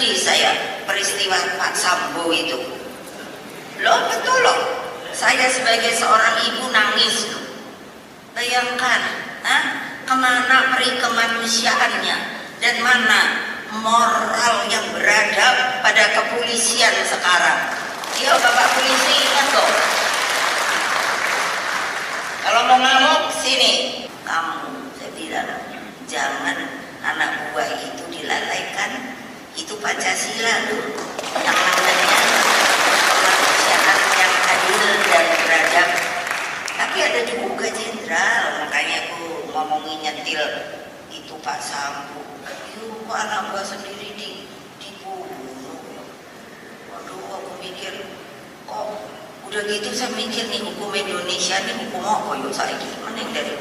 sedih saya peristiwa Pak Sambo itu. Loh betul loh, saya sebagai seorang ibu nangis loh. Bayangkan, kemana peri kemanusiaannya dan mana moral yang beradab pada kepolisian sekarang. Yo Bapak polisi, ingat loh, kalau mau ngamuk sini. Kamu, saya bilang, jangan anak buah itu dilalaikan. Itu Pancasila loh, yang namanya kemanusiaan yang adil dan beradab. Tapi ada juga jenderal, makanya aku ngomongin nyentil itu Pak Sambo. Yuk, anak buah sendiri dibunuh. Waduh, aku mikir, kok udah gitu saya mikir nih hukum Indonesia nih hukum apa yuk saya gimana dari